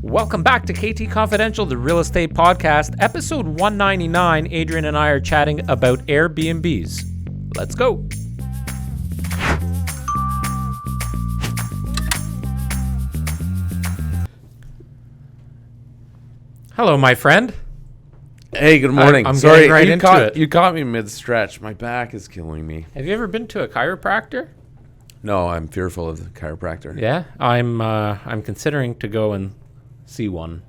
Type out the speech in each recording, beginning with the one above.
Welcome back to KT Confidential, the real estate podcast, episode 199. Adrian and I are chatting about Airbnbs. Let's go. Hello, my friend. Hey, good morning. I'm Sorry, getting right into it. You caught me mid-stretch. My back is killing me. Have you ever been to a chiropractor? No, I'm fearful of the chiropractor. Yeah, I'm considering to go and see one.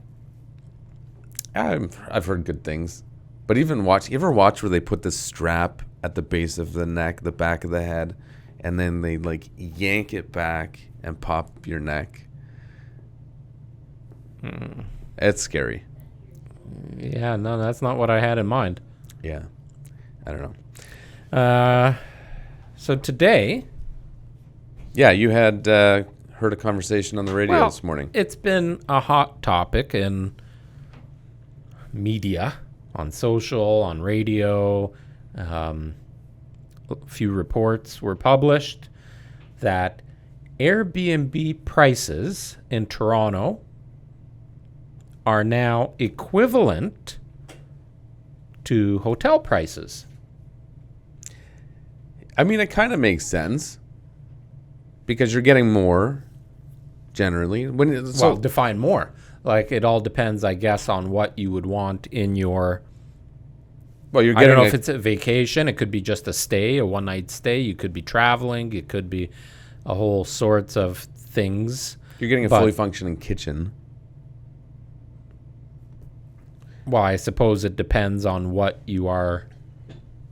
I've heard good things. But even you ever watch where they put this strap at the base of the neck, the back of the head, and then they like yank it back and pop your neck? It's scary. Yeah, no, that's not what I had in mind. Yeah. I don't know. So today... Yeah, you had heard a conversation on the radio this morning. It's been a hot topic in media, on social, on radio. A few reports were published that Airbnb prices in Toronto are now equivalent to hotel prices. I mean, it kind of makes sense. Because you're getting more, generally. Well, define more. Like, it all depends, I guess, on what you would want in your... Well, you're I getting. don't know if it's a vacation. It could be just a stay, a one-night stay. You could be traveling. It could be a whole sorts of things. You're getting a fully functioning kitchen. Well, I suppose it depends on what you are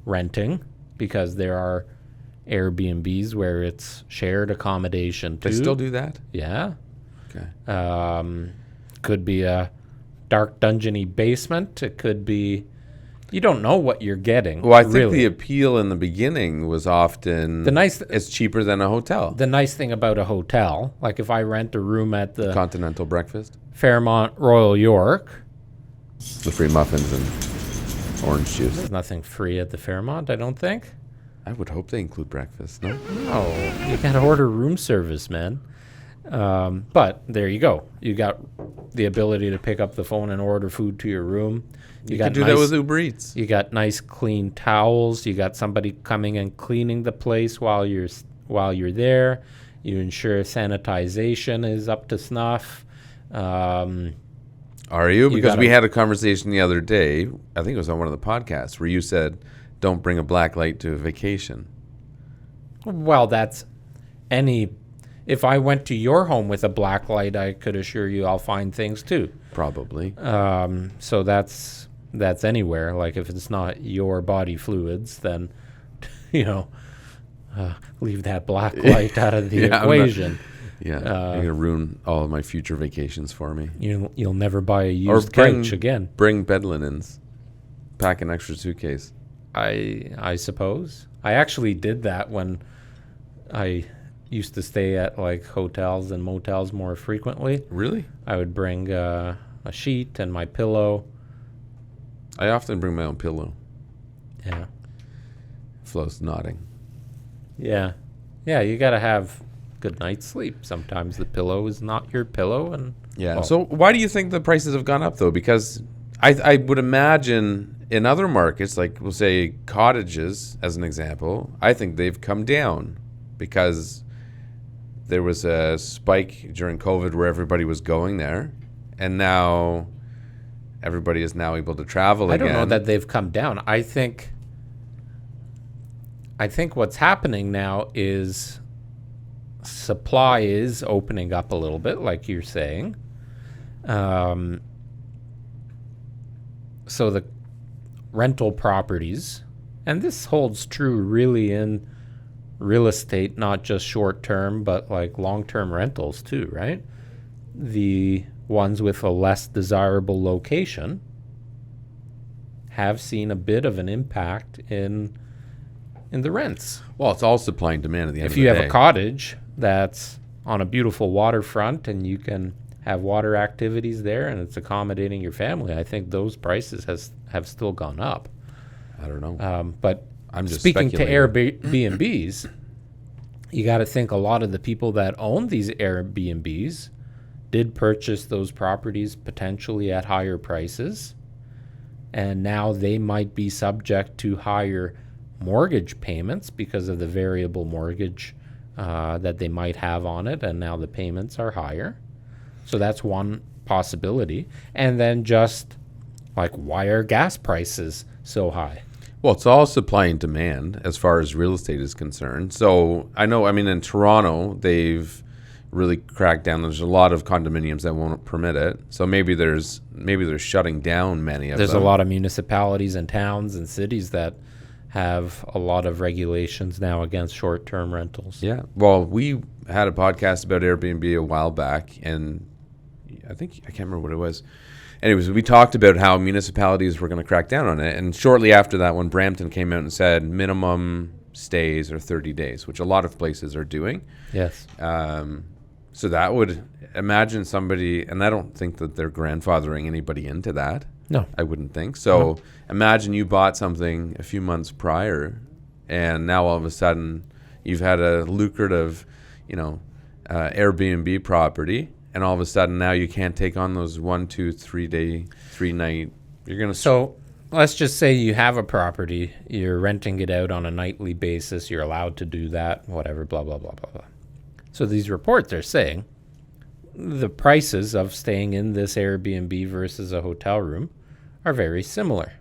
renting, because there are Airbnbs where it's shared accommodation too. They still do that? Yeah. Okay. Could be a dark dungeony basement. It could be... You don't know what you're getting. Well, I think the appeal in the beginning was often it's cheaper than a hotel. The nice thing about a hotel, like if I rent a room at the Continental breakfast, Fairmont Royal York, the free muffins and orange juice. There's nothing free at the Fairmont, I don't think. I would hope they include breakfast. No, you gotta order room service, man. But there you go. You got the ability to pick up the phone and order food to your room. You can do that with Uber Eats. You got nice clean towels. You got somebody coming and cleaning the place while you're there. You ensure sanitization is up to snuff. Are you? Because we had a conversation the other day, I think it was on one of the podcasts, where you said, don't bring a black light to a vacation. Well, that's if I went to your home with a black light, I could assure you I'll find things too. Probably. So that's anywhere. Like if it's not your body fluids, then, leave that black light out of the equation. You're going to ruin all of my future vacations for me. You'll never buy a used couch again. Bring bed linens. Pack an extra suitcase. I suppose. I actually did that when I used to stay at like hotels and motels more frequently. Really? I would bring a sheet and my pillow. I often bring my own pillow. Yeah. Flo's nodding. Yeah. Yeah, you got to have good night's sleep. Sometimes the pillow is not your pillow. And yeah. Well, so why do you think the prices have gone up, though? Because I would imagine in other markets, like we'll say cottages, as an example, I think they've come down because there was a spike during COVID where everybody was going there, and now everybody is now able to travel again. I don't know that they've come down. I think what's happening now is supply is opening up a little bit, like you're saying. So the rental properties, and this holds true really in real estate, not just short term, but like long term rentals too, right? The ones with a less desirable location have seen a bit of an impact in the rents. Well, it's all supply and demand at the end of the day. If you have a cottage that's on a beautiful waterfront and you can have water activities there and it's accommodating your family, I think those prices have still gone up. I don't know. But I'm just speaking to speculating. Airbnbs, you got to think a lot of the people that own these Airbnbs did purchase those properties potentially at higher prices, and now they might be subject to higher mortgage payments because of the variable mortgage that they might have on it, and now the payments are higher. So that's one possibility. And then just like, why are gas prices so high? Well, it's all supply and demand as far as real estate is concerned. So I know, I mean, in Toronto, they've really cracked down. There's a lot of condominiums that won't permit it. So maybe they're shutting down many of them. There's a lot of municipalities and towns and cities that have a lot of regulations now against short-term rentals. Yeah. Well, we had a podcast about Airbnb a while back, and I can't remember what it was. Anyways, we talked about how municipalities were going to crack down on it. And shortly after that, when Brampton came out and said minimum stays are 30 days, which a lot of places are doing. Yes. So that would imagine somebody, and I don't think that they're grandfathering anybody into that. No. I wouldn't think. So imagine you bought something a few months prior, and now all of a sudden you've had a lucrative, Airbnb property, and all of a sudden now you can't take on those 1, 2, 3 day, 3 night. You're gonna. So let's just say you have a property, you're renting it out on a nightly basis. You're allowed to do that, whatever, blah blah blah blah blah. So these reports are saying the prices of staying in this Airbnb versus a hotel room are very similar.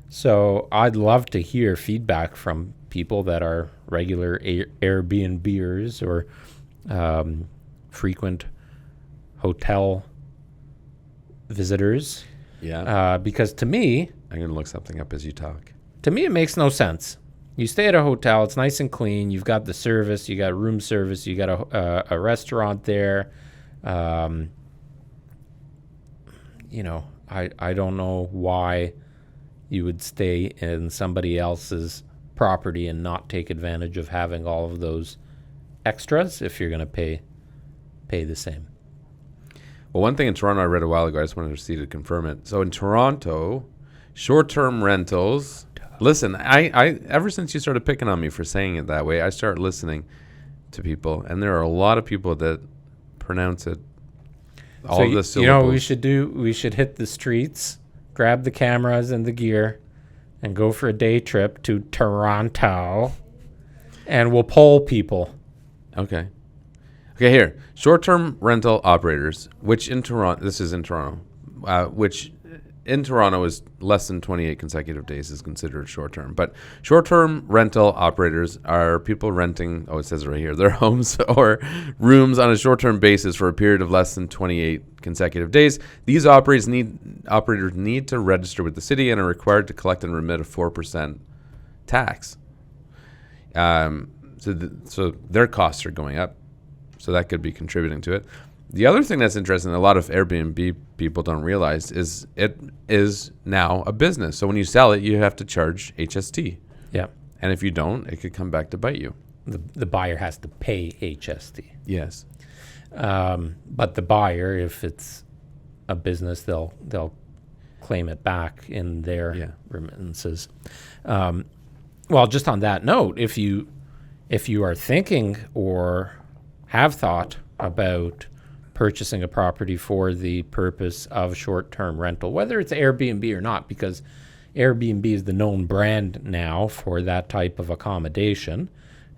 So I'd love to hear feedback from people that are regular Airbnbers or frequent hotel visitors. Yeah. Because to me, I'm going to look something up as you talk. To me, it makes no sense. You stay at a hotel, it's nice and clean. You've got the service, you got room service, you got a restaurant there. I don't know why you would stay in somebody else's property and not take advantage of having all of those extras if you're going to pay the same. Well, one thing in Toronto I read a while ago, I just wanted to see to confirm it. So in Toronto, short-term rentals. Listen, I ever since you started picking on me for saying it that way, I started listening to people, and there are a lot of people that pronounce it all of the syllables. You know what we should do? We should hit the streets, grab the cameras and the gear, and go for a day trip to Toronto, and we'll poll people. Okay, here. Short-term rental operators, which in Toronto, this is in Toronto, which in Toronto is less than 28 consecutive days is considered short-term. But short-term rental operators are people renting, it says it right here, their homes or rooms on a short-term basis for a period of less than 28 consecutive days. These operators need to register with the city and are required to collect and remit a 4% tax. So their costs are going up. So that could be contributing to it. The other thing that's interesting, a lot of Airbnb people don't realize, is it is now a business. So when you sell it, you have to charge HST. Yeah. And if you don't, it could come back to bite you. The buyer has to pay HST. Yes. But the buyer, if it's a business, they'll claim it back in their remittances. Well, just on that note, if you are thinking or have thought about purchasing a property for the purpose of short-term rental, whether it's Airbnb or not, because Airbnb is the known brand now for that type of accommodation,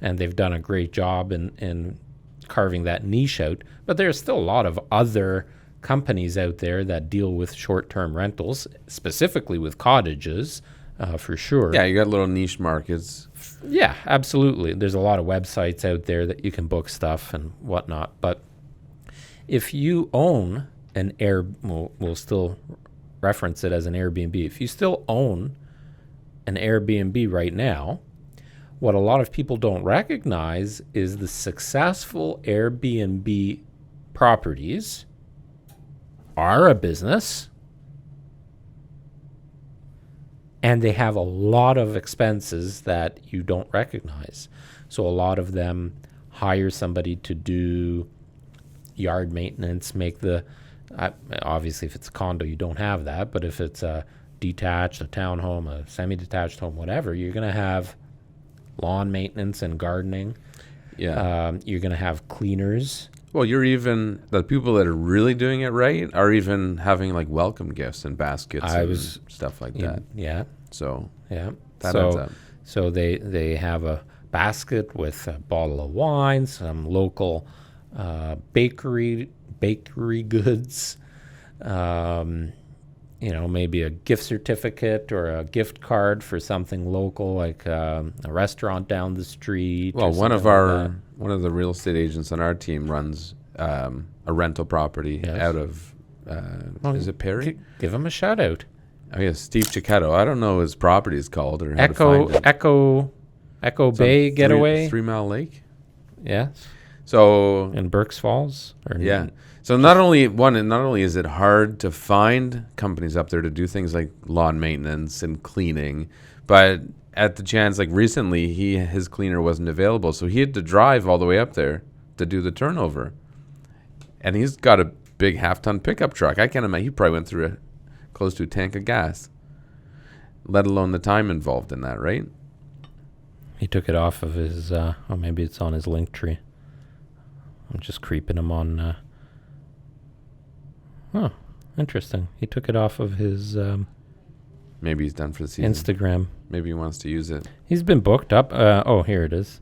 and they've done a great job in carving that niche out. But there's still a lot of other companies out there that deal with short-term rentals, specifically with cottages, for sure. Yeah, you got little niche markets. Yeah, absolutely. There's a lot of websites out there that you can book stuff and whatnot. But if you own we'll still reference it as an Airbnb. If you still own an Airbnb right now, what a lot of people don't recognize is the successful Airbnb properties are a business, and they have a lot of expenses that you don't recognize. So a lot of them hire somebody to do yard maintenance, make obviously if it's a condo, you don't have that, but if it's a detached, a townhome, a semi-detached home, whatever, you're going to have lawn maintenance and gardening. Yeah. You're going to have cleaners. Well, you're even the people that are really doing it right are even having like welcome gifts and baskets and stuff like that. Yeah. So Yeah. that adds up. So they have a basket with a bottle of wine, some local bakery goods, maybe a gift certificate or a gift card for something local, like a restaurant down the street. Well, one of the real estate agents on our team runs a rental property out of is it Perry? Give him a shout out. Oh yeah, Steve Cecchetto. I don't know what his property is called or how to find it. Echo Bay Getaway. 3 Mile Lake. Yeah. So in Berks Falls. So not only is it hard to find companies up there to do things like lawn maintenance and cleaning, but at the chance, like recently, his cleaner wasn't available, so he had to drive all the way up there to do the turnover. And he's got a big half-ton pickup truck. I can't imagine. He probably went through close to a tank of gas, let alone the time involved in that, right? He took it off of his, maybe it's on his link tree. I'm just creeping him on. Interesting. He took it off of his maybe he's done for the season. Instagram. Maybe he wants to use it. He's been booked up. Here it is.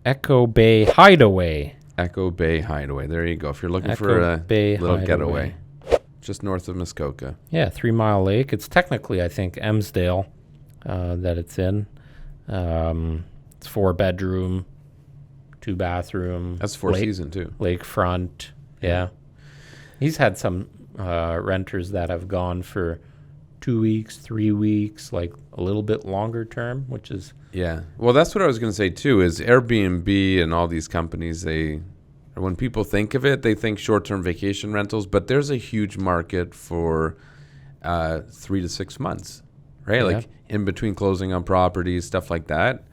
Echo Bay Hideaway. Echo Bay Hideaway. There you go. If you're looking for a little getaway. Just north of Muskoka. Yeah, 3 Mile Lake. It's technically, I think, Emsdale that it's in. It's 4-bedroom, 2-bathroom. That's Four Season too. Lakefront. Yeah. He's had some renters that have gone for 2 weeks, 3 weeks, like a little bit longer term, which is... Yeah. Well, that's what I was going to say too, is Airbnb and all these companies, when people think of it, they think short-term vacation rentals, but there's a huge market for 3 to 6 months, right? Yeah. Like in between closing on properties, stuff like that.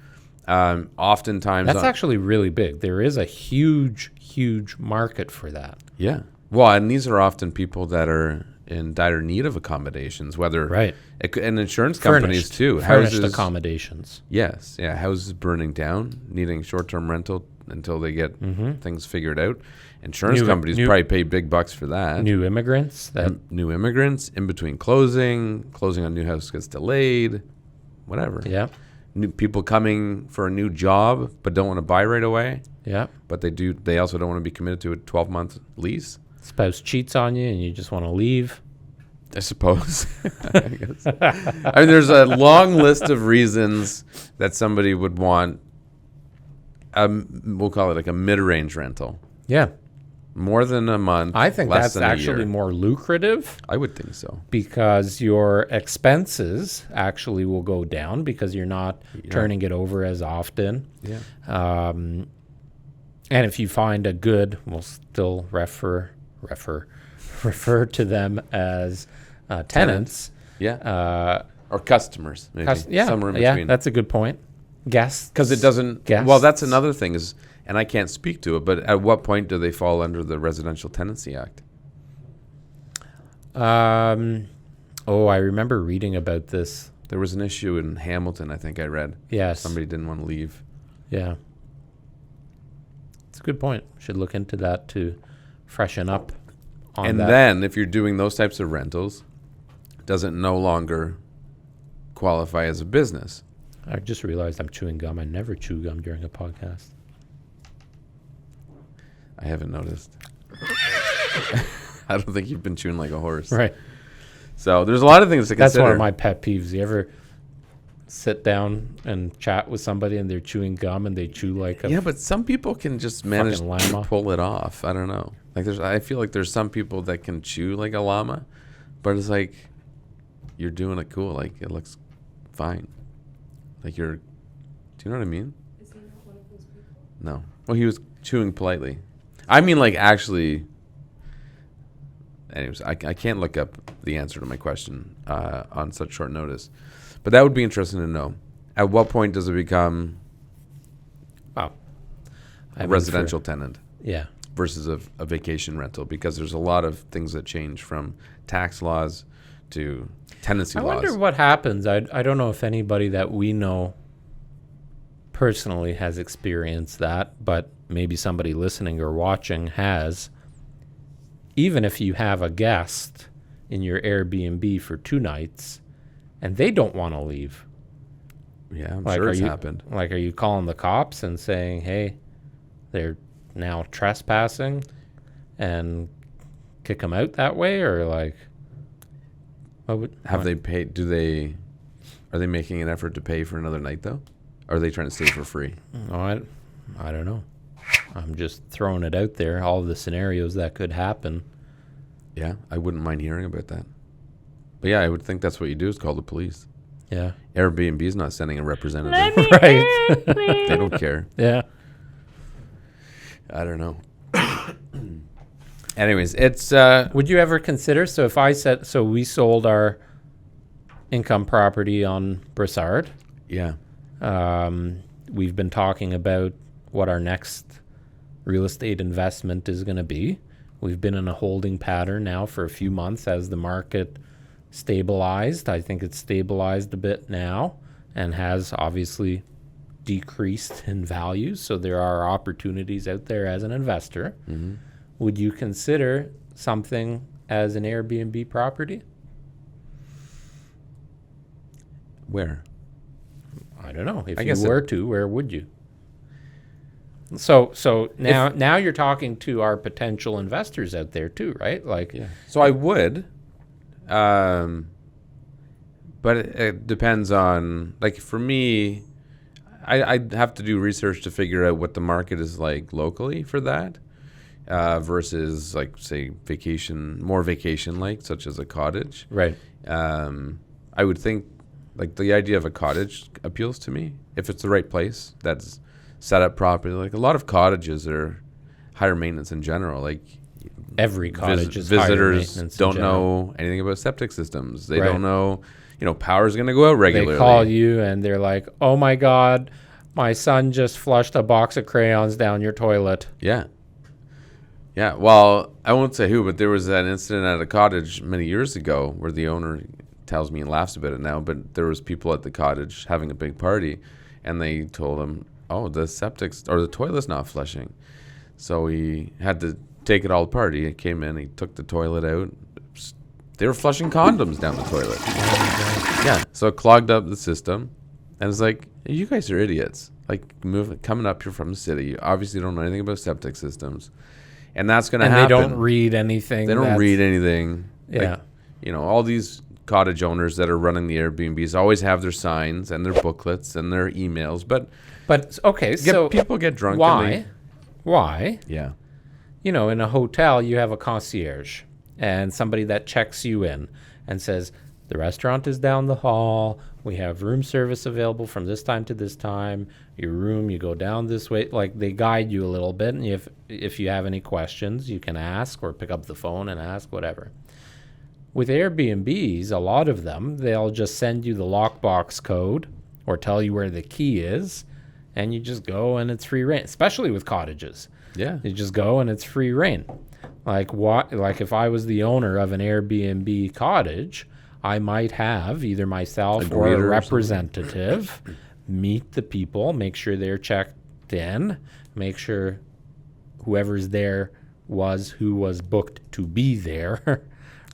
Oftentimes... That's actually really big. There is a huge, huge market for that. Yeah. Well, and these are often people that are in dire need of accommodations, whether... Right. And insurance companies too. Furnished accommodations. Yes. Yeah. Houses burning down, needing short-term rental until they get things figured out. Insurance companies probably pay big bucks for that. New immigrants. New immigrants in between closing on new house gets delayed, whatever. Yeah. New people coming for a new job but don't want to buy right away. Yeah. But they also don't want to be committed to a 12-month lease. Spouse cheats on you and you just want to leave. I suppose. I guess. I mean, there's a long list of reasons that somebody would want, we'll call it like a mid-range rental. Yeah. More than a month. I think that's actually more lucrative. I would think so. Because your expenses actually will go down because you're not turning it over as often. Yeah. And if you find a good, we'll still refer to them as tenants. Yeah. Or customers, maybe. Somewhere in between. Yeah, that's a good point. Guests. Because it doesn't... Guests. Well, that's another thing is, and I can't speak to it, but at what point do they fall under the Residential Tenancy Act? I remember reading about this. There was an issue in Hamilton, I think I read. Yes. Somebody didn't want to leave. Yeah. It's a good point. Should look into that to freshen up on and that. And then if you're doing those types of rentals, does it no longer qualify as a business? I just realized I'm chewing gum. I never chew gum during a podcast. I haven't noticed. I don't think you've been chewing like a horse. Right. So there's a lot of things to consider. That's one of my pet peeves. You ever sit down and chat with somebody and they're chewing gum and they chew like a... Yeah, but some people can just manage to pull it off. I don't know. Like I feel like there's some people that can chew like a llama, but it's like you're doing it cool. Like it looks fine. Like do you know what I mean? Is he not one of those people? No. Well, he was chewing politely. I mean, like actually... Anyways, I can't look up the answer to my question on such short notice. But that would be interesting to know. At what point does it become a residential tenant? Yeah. Versus a vacation rental? Because there's a lot of things that change from tax laws to tenancy laws. I wonder what happens. I don't know if anybody that we know personally has experienced that, but maybe somebody listening or watching has. Even if you have a guest in your Airbnb for 2 nights and they don't want to leave. Yeah, I'm sure it's happened. Like, are you calling the cops and saying, hey, they're now trespassing, and kick them out that way? Or like, have they paid? Are they making an effort to pay for another night though? Or are they trying to stay for free? Oh, I don't know. I'm just throwing it out there, all of the scenarios that could happen. Yeah, I wouldn't mind hearing about that. But yeah, I would think that's what you do is call the police. Yeah. Airbnb is not sending a representative. Right. They don't care. Yeah. I don't know. Anyways, it's... Would you ever consider, so we sold our income property on Brossard. Yeah. We've been talking about what our next real estate investment is going to be. We've been in a holding pattern now for a few months as the market stabilized. I think it's stabilized a bit now and has obviously decreased in value. So there are opportunities out there as an investor. Mm-hmm. Would you consider something as an Airbnb property? Where? I don't know. If you were to, where would you? So now you're talking to our potential investors out there too, right? Like, yeah. So I would, but it depends on, like, for me, I'd have to do research to figure out what the market is like locally for that, versus, like, say, more vacation-like, such as a cottage. Right. I would think, like, the idea of a cottage appeals to me if it's the right place that's set up properly. Like, a lot of cottages are higher maintenance in general. Like, every cottage is higher maintenance. Visitors don't know anything about septic systems. They don't know, power's going to go out regularly. They call you and they're like, "Oh my God, my son just flushed a box of crayons down your toilet." Yeah. Yeah. Well, I won't say who, but there was an incident at a cottage many years ago where the owner tells me and laughs about it now, but there was people at the cottage having a big party, and they told him, "Oh, the the toilet's not flushing." So he had to take it all apart. He came in, he took the toilet out. They were flushing condoms down the toilet. Yeah, so it clogged up the system. And it's like, you guys are idiots. Like, coming up here from the city, you obviously don't know anything about septic systems. And that's going to happen. And they don't read anything. They don't read anything. Yeah. Like, all these cottage owners that are running the Airbnbs always have their signs and their booklets and their emails. But okay, so people get drunk. Why? Yeah. In a hotel, you have a concierge and somebody that checks you in and says, the restaurant is down the hall. We have room service available from this time to this time. Your room, you go down this way. Like, they guide you a little bit. And if you have any questions, you can ask or pick up the phone and ask, whatever. With Airbnbs, a lot of them, they'll just send you the lockbox code or tell you where the key is. And you just go and it's free reign, especially with cottages. Yeah. You just go and it's free reign. Like if I was the owner of an Airbnb cottage, I might have either myself or a representative meet the people, make sure they're checked in, make sure whoever's there who was booked to be there,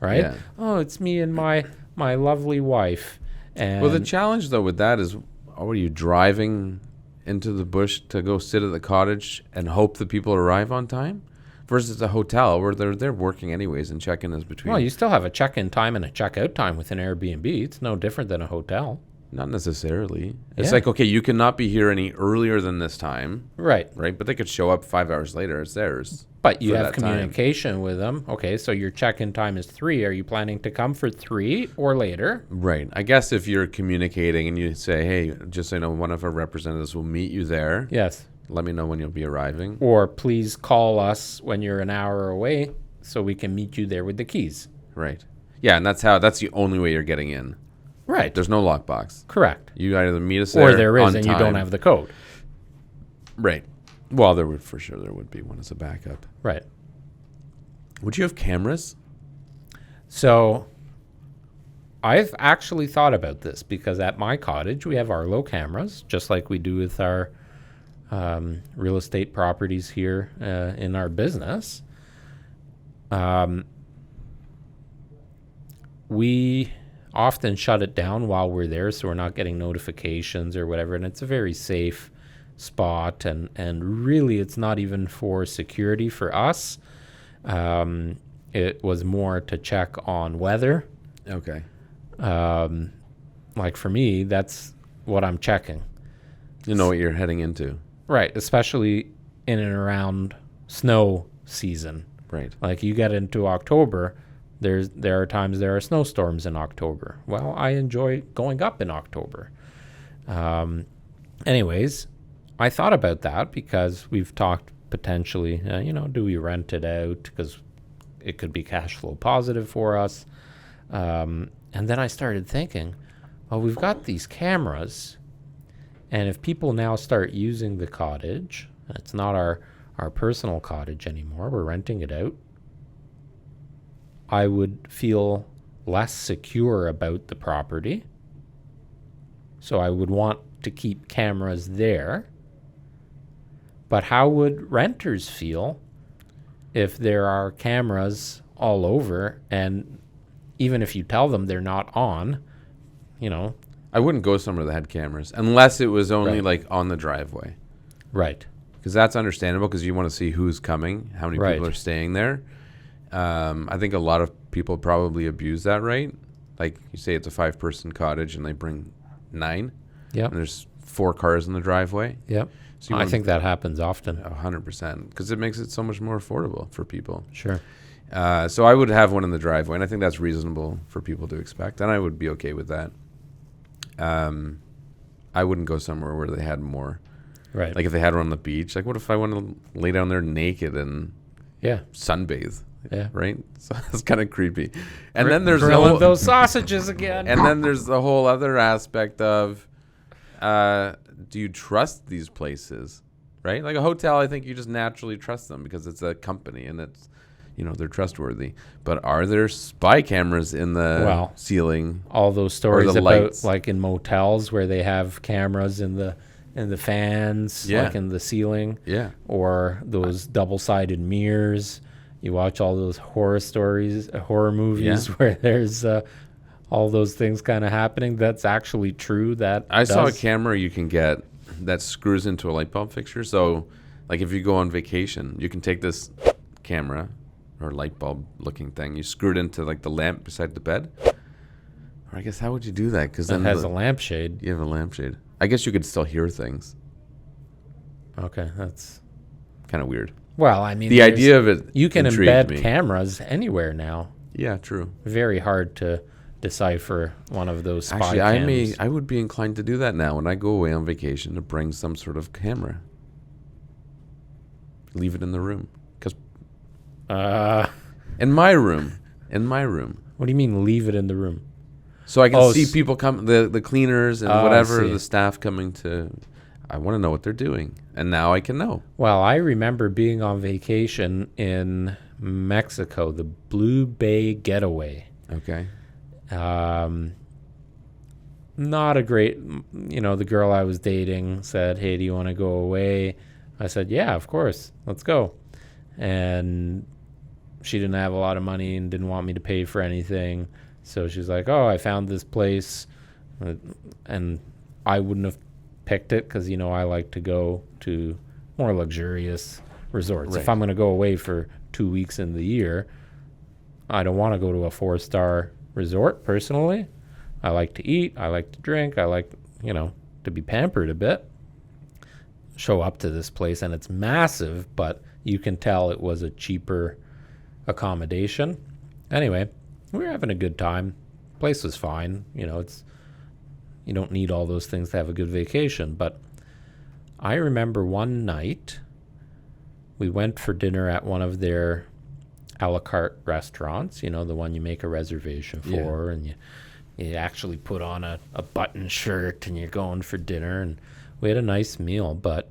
right? Yeah. Oh, it's me and my lovely wife. And well, the challenge though with that is, are you driving into the bush to go sit at the cottage and hope the people arrive on time, versus a hotel where they're working anyways and check-in is between? Well, you still have a check-in time and a check-out time with an Airbnb. It's no different than a hotel. Not necessarily. It's like, okay, you cannot be here any earlier than this time. Right. Right? But they could show up 5 hours later. It's theirs. But you have communication with them. Okay, so your check-in time is 3. Are you planning to come for 3 or later? Right. I guess if you're communicating and you say, hey, just so you know, one of our representatives will meet you there. Yes. Let me know when you'll be arriving. Or please call us when you're an hour away so we can meet you there with the keys. Right. Yeah, and that's the only way you're getting in. Right. There's no lockbox. Correct. You either meet us there or there is, on and time. you don't have the code. Right. Well, there would be one as a backup. Right. Would you have cameras? So I've actually thought about this because at my cottage, we have Arlo cameras, just like we do with our real estate properties here in our business. We often shut it down while we're there, so we're not getting notifications or whatever, and it's a very safe spot, and really it's not even for security for us. It was more to check on weather. Okay. Like for me, that's what I'm checking. You know what you're heading into. Right, especially in and around snow season. Right. Like you get into October, there are times there are snowstorms in October. Well, I enjoy going up in October. Anyways, I thought about that because we've talked potentially, do we rent it out because it could be cash flow positive for us. And then I started thinking, well, we've got these cameras, and if people now start using the cottage, it's not our personal cottage anymore, we're renting it out, I would feel less secure about the property. So I would want to keep cameras there. But how would renters feel if there are cameras all over, and even if you tell them they're not on, I wouldn't go somewhere that had cameras unless it was only Right. like on the driveway. Right. Because that's understandable because you want to see who's coming, how many Right. people are staying there. I think a lot of people probably abuse that right. Like you say it's a 5-person cottage and they bring 9 Yep. and there's 4 cars in the driveway. Yep. So you I wanna- think that happens often. 100% because it makes it so much more affordable for people. Sure. So I would have one in the driveway, and I think that's reasonable for people to expect, and I would be okay with that. I wouldn't go somewhere where they had more. Right. Like if they had one on the beach, like what if I want to lay down there naked and yeah. sunbathe? Yeah. Right? So it's kind of creepy. And then there's grilling those sausages again. and then there's the whole other aspect of do you trust these places? Right? Like a hotel, I think you just naturally trust them because it's a company and it's they're trustworthy. But are there spy cameras in the ceiling? All those stories the about lights. like in motels where they have cameras in the fans, Yeah. like in the ceiling, Yeah. or those double-sided mirrors. You watch all those horror movies Yeah. where there's all those things kind of happening. That's actually true. I saw a camera you can get that screws into a light bulb fixture. So, like if you go on vacation, you can take this camera or light bulb looking thing. You screw it into like the lamp beside the bed. Or I guess how would you do that? Because It then has a lampshade. you have a lampshade. I guess you could still hear things. Okay, that's Kind of weird. well. I mean, The idea of it you can intrigued embed me. cameras anywhere now. Yeah, true. Very hard to decipher one of those spy Actually, cams. I would be inclined to do that now when I go away on vacation to bring some sort of camera. Leave it in the room. Because in my room. What do you mean leave it in the room? So I can Oh, see people come, the cleaners and Oh, I whatever, see. the staff coming to. I want to know what they're doing, and now I can know. Well, I remember being on vacation in Mexico, the Blue Bay Getaway. Okay. Not a great, the girl I was dating said, "Hey, do you want to go away?" I said, "Yeah, of course, let's go." And she didn't have a lot of money and didn't want me to pay for anything. So she's like, "Oh, I found this place." And I wouldn't have picked it because, I like to go to more luxurious resorts. Right. If I'm going to go away for 2 weeks in the year, I don't want to go to a 4-star resort personally. I like to eat. I like to drink. I like, to be pampered a bit. Show up to this place and it's massive, but you can tell it was a cheaper accommodation. Anyway, we were having a good time. Place was fine. You don't need all those things to have a good vacation. But I remember one night we went for dinner at one of their a la carte restaurants, the one you make a reservation for, and you actually put on a button shirt and you're going for dinner, and we had a nice meal. But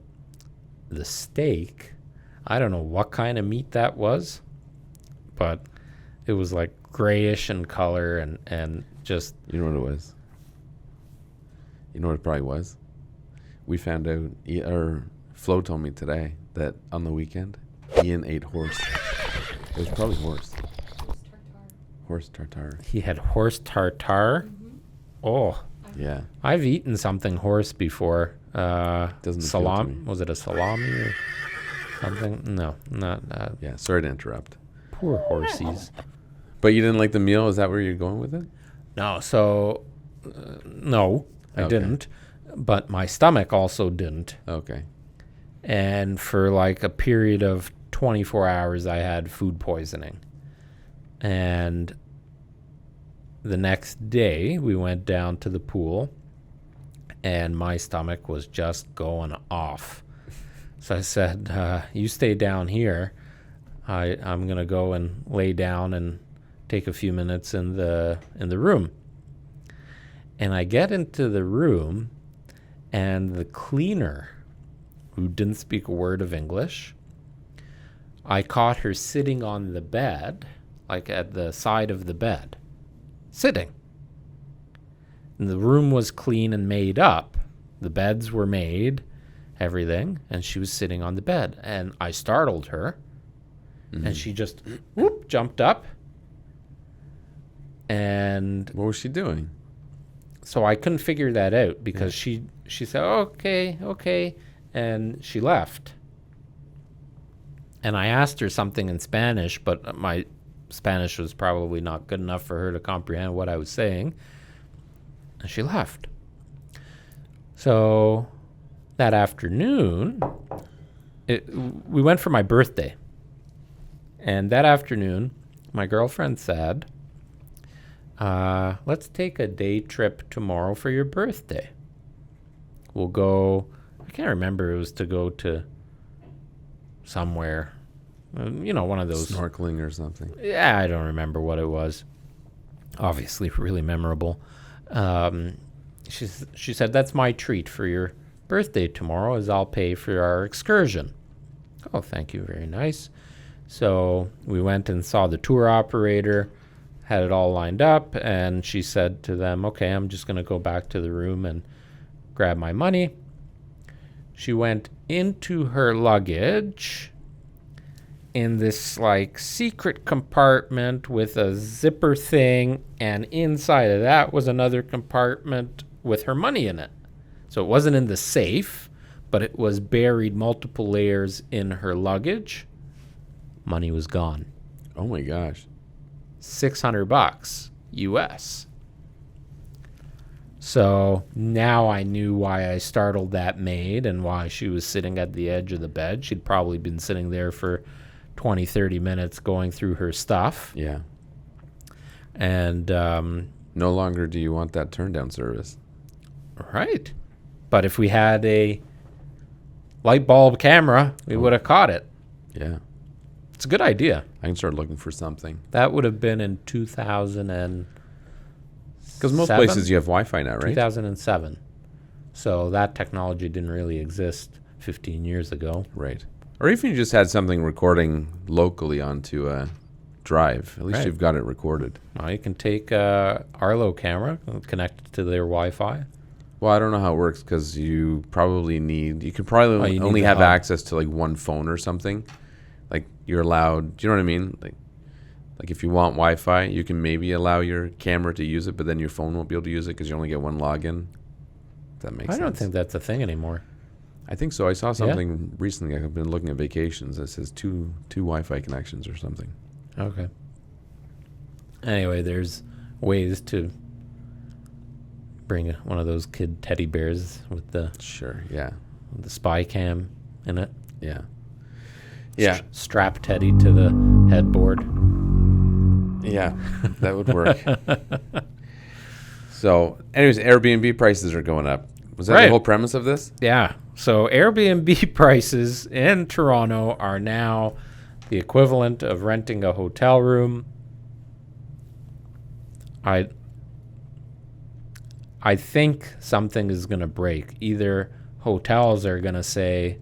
the steak, I don't know what kind of meat that was, but it was like grayish in color and just You know what it was? You know what it probably was? We found out, or Flo told me today, that on the weekend, Ian ate horse. It was probably horse. Horse tartare. he had horse tartare. Oh, Yeah. I've eaten something horse before. Doesn't appeal to Salami? me. Was it a salami or something? No, not Yeah, sorry to interrupt. poor horsies. But you didn't like the meal? Is that where you're going with it? No, so no, I Okay. didn't. But my stomach also didn't. Okay. And for like a period of 24 hours, I had food poisoning. And the next day, we went down to the pool, and my stomach was just going off. So I said, you stay down here. I'm going to go and lay down and take a few minutes in the room. And I get into the room, and the cleaner, who didn't speak a word of English, I caught her sitting on the bed, like at the side of the bed, sitting. And the room was clean and made up. The beds were made, everything, and she was sitting on the bed. And I startled her, and she just whoop, jumped up. And What was she doing? so I couldn't figure that out because she said, okay, and she left. And I asked her something in Spanish, but my Spanish was probably not good enough for her to comprehend what I was saying. And she left. So that afternoon, we went for my birthday. And that afternoon, my girlfriend said, let's take a day trip tomorrow for your birthday. We'll go, I can't remember, it was to go to somewhere, one of those. Snorkeling or something. Yeah, I don't remember what it was. Obviously, really memorable. She said, that's my treat for your birthday tomorrow, is I'll pay for our excursion. Oh, thank you, very nice. So we went and saw the tour operator, had it all lined up, and she said to them, okay, I'm just going to go back to the room and grab my money. She went into her luggage in this like secret compartment with a zipper thing, and inside of that was another compartment with her money in it. So it wasn't in the safe, but it was buried multiple layers in her luggage. Money was gone. Oh my gosh. $600 US. So now I knew why I startled that maid and why she was sitting at the edge of the bed. She'd probably been sitting there for 20, 30 minutes going through her stuff. Yeah. And No longer do you want that turn down service. right. But if we had a light bulb camera, we would have caught it. Yeah. It's a good idea. I can start looking for something. That would have been in 2007. Because most places you have Wi-Fi now, right? 2007. So that technology didn't really exist 15 years ago. Right. Or even you just had something recording locally onto a drive. At least Right. you've got it recorded. Now you can take Arlo camera, connect it to their Wi-Fi. Well, I don't know how it works because you could probably you need only the have hub. access to like one phone or something. Like you're allowed, do you know what I mean? Like if you want Wi-Fi, you can maybe allow your camera to use it, but then your phone won't be able to use it because you only get one login. If that makes sense. I don't think that's a thing anymore. I think so. I saw something recently. I've been looking at vacations that says two Wi-Fi connections or something. Okay. Anyway, there's ways to bring one of those kid teddy bears with the Sure. Yeah. spy cam in it. Yeah. Yeah. Strap Teddy to the headboard. Yeah. That would work. So, anyways, Airbnb prices are going up. Was that Right. the whole premise of this? Yeah. So Airbnb prices in Toronto are now the equivalent of renting a hotel room. I think something is going to break. Either hotels are going to say,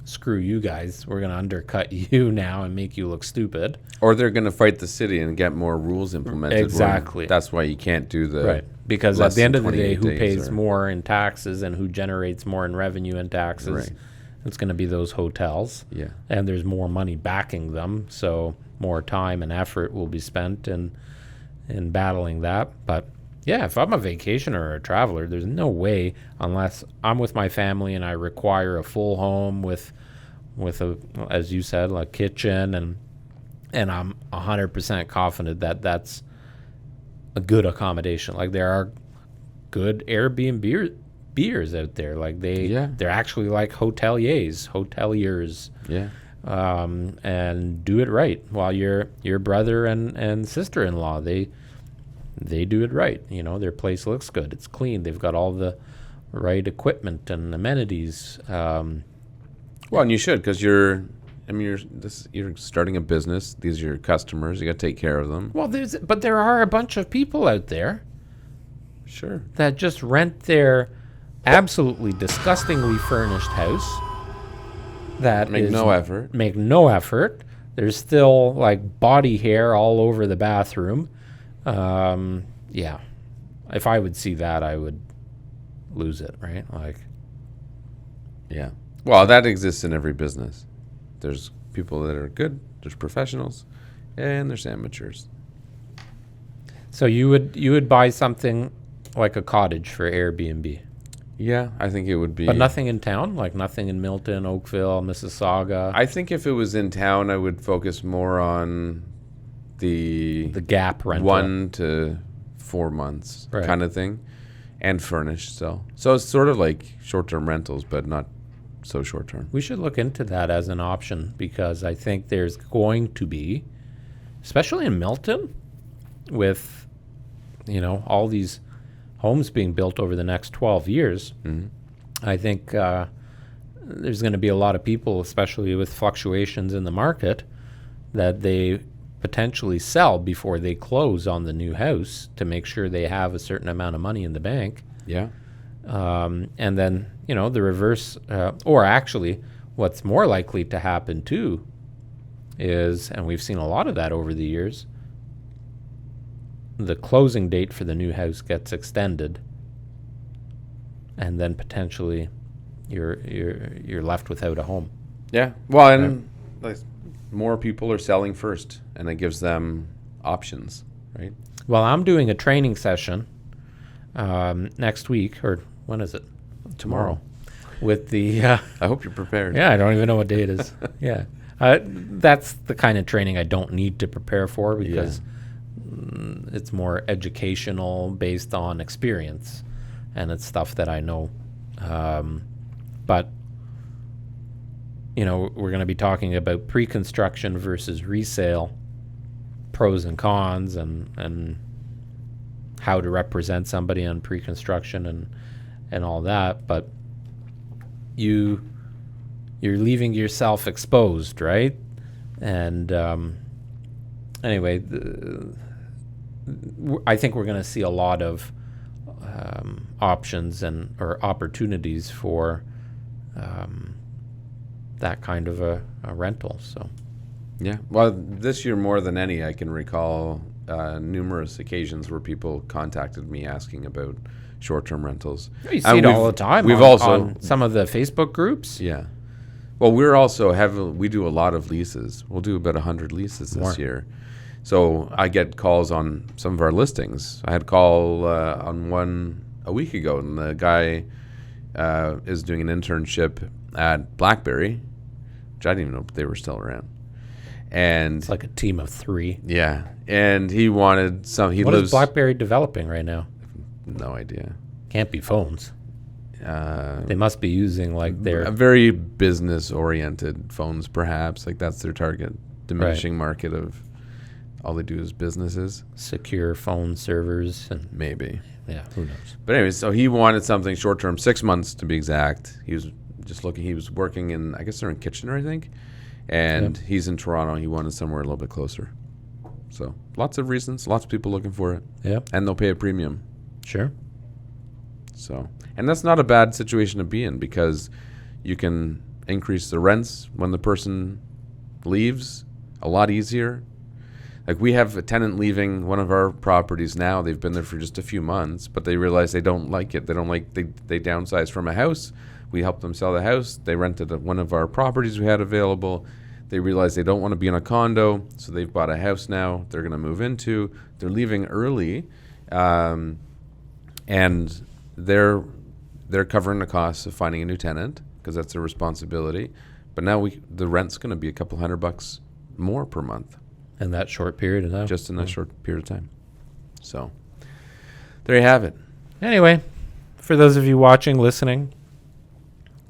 screw you guys, we're going to undercut you now and make you look stupid. Or they're going to fight the city and get more rules implemented. Exactly. That's why you can't do the Right. Because at less the end than of the day, 28 who days pays or- more in taxes and who generates more in revenue and taxes? Right. It's going to be those hotels. Yeah. And there's more money backing them, so more time and effort will be spent in battling that. But yeah, if I'm a vacationer or a traveler, there's no way, unless I'm with my family and I require a full home with a, as you said, like kitchen, and I'm 100% confident that that's a good accommodation. Like there are good Airbnb beers out there. Like they're actually like hoteliers. Yeah. And do it right. While your brother and sister-in-law, they do it right. You know, their place looks good. It's clean. They've got all the right equipment and amenities. Well, and you should, because you're starting a business. These are your customers. You got to take care of them. Well, but there are a bunch of people out there Sure. that just rent their absolutely disgustingly furnished house. That Make no effort. Make no effort. There's still like body hair all over the bathroom. Yeah. If I would see that, I would lose it, right? Like, Yeah. Well, that exists in every business. There's people that are good, there's professionals, and there's amateurs. so you would buy something like a cottage for Airbnb, Yeah, I think it would be. but nothing in town, like nothing in Milton, Oakville, Mississauga, I think if it was in town, I would focus more on the Gap rental. 1 to 4 months Right. kind of thing, and furnished. So it's sort of like short-term rentals, but not so short-term. We should look into that as an option, because I think there's going to be, especially in Milton, with, you know, all these homes being built over the next 12 years. Mhm. I think there's going to be a lot of people, especially with fluctuations in the market, that they potentially sell before they close on the new house to make sure they have a certain amount of money in the bank. Yeah. And then, you know, the reverse, or actually what's more likely to happen too is, and we've seen a lot of that over the years, the closing date for the new house gets extended, and then potentially you're left without a home. Yeah. Well, and like, more people are selling first, and it gives them options, right? Well, I'm doing a training session next week, or when is it? Tomorrow. With the I hope you're prepared. yeah, I don't even know what day it is. Yeah, that's the kind of training I don't need to prepare for, because it's more educational, based on experience, and it's stuff that I know. But you know, we're going to be talking about pre-construction versus resale, pros and cons, and how to represent somebody on pre-construction and all that. But you're leaving yourself exposed, right? And anyway, I think we're going to see a lot of options or opportunities for that kind of a rental. So Yeah. Well, this year more than any, I can recall numerous occasions where people contacted me asking about short-term rentals. you see it all the time. We've on, also on some of the Facebook groups. Yeah. Well, we're also we do a lot of leases. We'll do about 100 leases this year. So I get calls on some of our listings. I had a call on one a week ago, and the guy is doing an internship at BlackBerry, which I didn't even know they were still around. And It's like a team of 3. yeah, and he wanted some. What is BlackBerry developing right now? No idea. Can't be phones. They must be using like their very business-oriented phones, perhaps. Like that's their target, diminishing market of all they do is businesses. secure phone servers, and Maybe. yeah, who knows? But anyways, so he wanted something short-term, 6 months to be exact. He was just looking. He was working in, I guess they're in Kitchener, I think, and he's in Toronto. He wanted somewhere a little bit closer. So lots of reasons, lots of people looking for it, Yeah, and they'll pay a premium. sure. So, and that's not a bad situation to be in, because you can increase the rents when the person leaves a lot easier. Like we have a tenant leaving one of our properties now. They've been there for just a few months, but they realize they don't like it. They downsized from a house. We helped them sell the house. They rented one of our properties we had available. They realize they don't want to be in a condo, so they've bought a house now they're going to move into. They're leaving early, and they're covering the costs of finding a new tenant because that's their responsibility. But now the rent's going to be a couple $100 more per month. In that short period of time. Just in that short period of time. So there you have it. Anyway, for those of you watching, listening,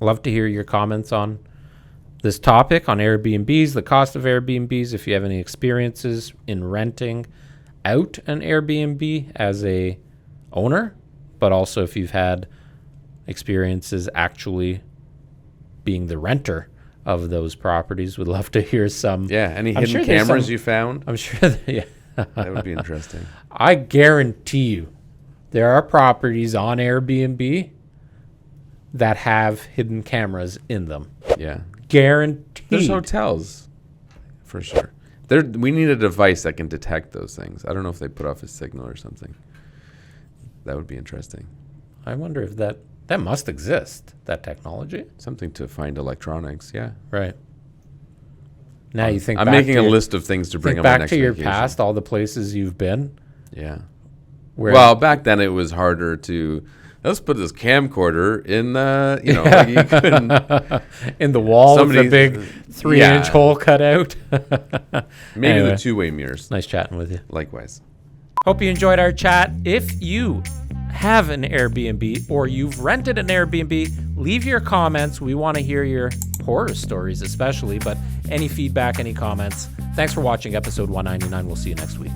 love to hear your comments on this topic, on Airbnbs, the cost of Airbnbs, if you have any experiences in renting out an Airbnb as a owner, but also if you've had experiences actually being the renter of those properties. Would love to hear some. Yeah, any hidden cameras you found? I'm sure that would be interesting. I guarantee you there are properties on Airbnb that have hidden cameras in them. Yeah. Guaranteed. There's hotels, for sure. We need a device that can detect those things. I don't know if they put off a signal or something. That would be interesting. I wonder if that must exist, that technology. Something to find electronics, yeah. Right. Now you think I'm making a list of things to bring on my next vacation. Back to your past, all the places you've been. Yeah. Well, back then it was harder to... Let's put this camcorder in the, like you couldn't... in the wall with a big 3-inch hole cut out. Maybe anyway, the two-way mirrors. Nice chatting with you. Likewise. Hope you enjoyed our chat. If you have an Airbnb or you've rented an Airbnb, leave your comments. We want to hear your horror stories especially, but any feedback, any comments. Thanks for watching episode 199. We'll see you next week.